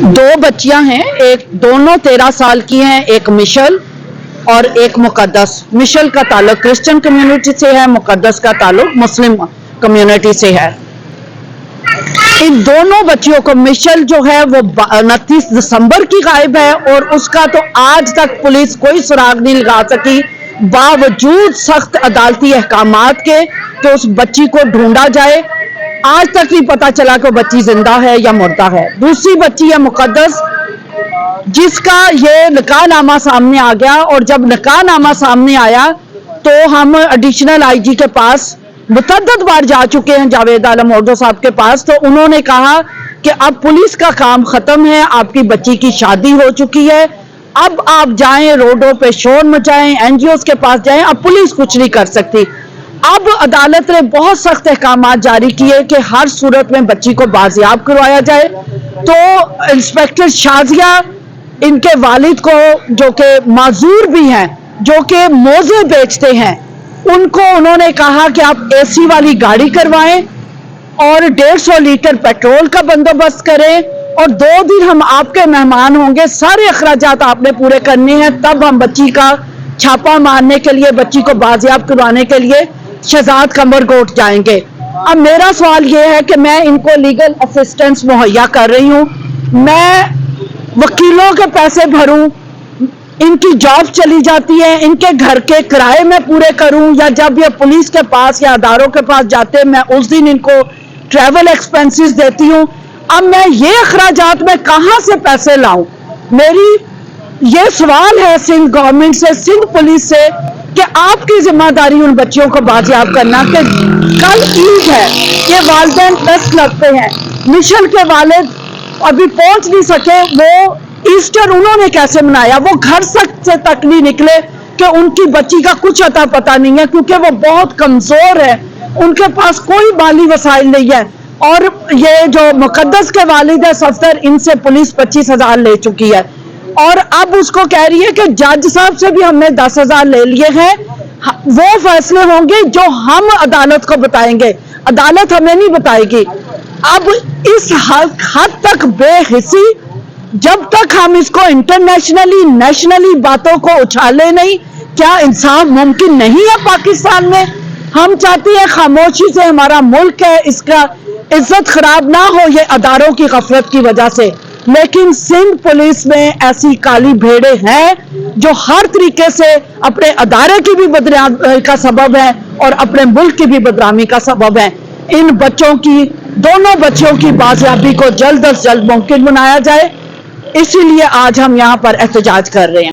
दो बच्चियां हैं, एक दोनों 13 साल की हैं, एक मिशल और एक मुकद्दस। मिशल का ताल्लुक क्रिश्चियन कम्युनिटी से है, मुकद्दस का ताल्लुक मुस्लिम कम्युनिटी से है। इन दोनों बच्चियों को, मिशल जो है वो 29 दिसंबर की गायब है और उसका तो आज तक पुलिस कोई सुराग नहीं लगा सकी, बावजूद सख्त अदालती अहकामात के कि उस बच्ची को ढूंढा जाए। आज तक नहीं पता चला कि बच्ची जिंदा है या मुर्दा है। दूसरी बच्ची है मुकद्दस, जिसका ये निकाहनामा सामने आ गया, और जब निकाहनामा सामने आया तो हम एडिशनल आईजी के पास मुतअद्दिद बार जा चुके हैं, जावेद आलम ओर्दो साहब के पास। तो उन्होंने कहा कि अब पुलिस का काम खत्म है, आपकी बच्ची की शादी हो चुकी है, अब आप जाएं, रोडों पे शोर मचाएं, एनजीओस के पास जाएं, अब पुलिस कुछ नहीं कर सकती। अब अदालत ने बहुत सख्त अहकामात जारी किए कि हर सूरत में बच्ची को बाजियाब करवाया जाए। तो इंस्पेक्टर शाजिया, इनके वालिद को, जो कि माजूर भी हैं, जो कि मोजे बेचते हैं, उनको उन्होंने कहा कि आप एसी वाली गाड़ी करवाएं और 150 लीटर पेट्रोल का बंदोबस्त करें, और 2 दिन हम आपके मेहमान होंगे, सारे अखराजात आपने पूरे करने हैं, तब हम बच्ची का छापा मारने के लिए, बच्ची को बाजियाब करवाने के लिए शहजाद कमरकोट जाएंगे। अब मेरा सवाल ये है कि मैं इनको लीगल असिस्टेंस मुहैया कर रही हूँ, मैं वकीलों के पैसे भरूं, इनकी जॉब चली जाती है, इनके घर के किराए में पूरे करूं, या जब ये पुलिस के पास या अदारों के पास जाते हैं मैं उस दिन इनको ट्रैवल एक्सपेंसेस देती हूं। अब मैं ये अखराजात में कहां से पैसे लाऊं? मेरी ये सवाल है सिंध गवर्नमेंट से, सिंध पुलिस से, कि आपकी जिम्मेदारी उन बच्चियों को बाजियाब करना कि कल ईद है, ये वालिदैन टेस्ट लगते हैं। मिशल के वालिद अभी पहुंच नहीं सके, वो ईस्टर उन्होंने कैसे मनाया? वो घर से तक नहीं निकले कि उनकी बच्ची का कुछ अता पता नहीं है, क्योंकि वो बहुत कमजोर है, उनके पास कोई माली वसाइल नहीं है। और ये जो मुकद्दस के वालिद है सफदर, इनसे पुलिस 25,000 ले चुकी है, और अब उसको कह रही है कि जज साहब से भी हमने 10,000 ले लिए हैं, वो फैसले होंगे जो हम अदालत को बताएंगे, अदालत हमें नहीं बताएगी। अब इस हद तक बेहिसी, जब तक हम इसको इंटरनेशनली नेशनली बातों को उछाले नहीं, क्या इंसाफ मुमकिन नहीं है पाकिस्तान में? हम चाहते हैं खामोशी से, हमारा मुल्क है, इसका इज्जत खराब ना हो ये अदारों की गफलत की वजह से, लेकिन सिंध पुलिस में ऐसी काली भेड़े हैं जो हर तरीके से अपने अदारे की भी बदनामी का सबब है और अपने मुल्क की भी बदनामी का सबब है। इन बच्चों की, दोनों बच्चों की बाजियाबी को जल्द अज जल्द मुमकिन बनाया जाए, इसीलिए आज हम यहाँ पर एहतजाज कर रहे हैं।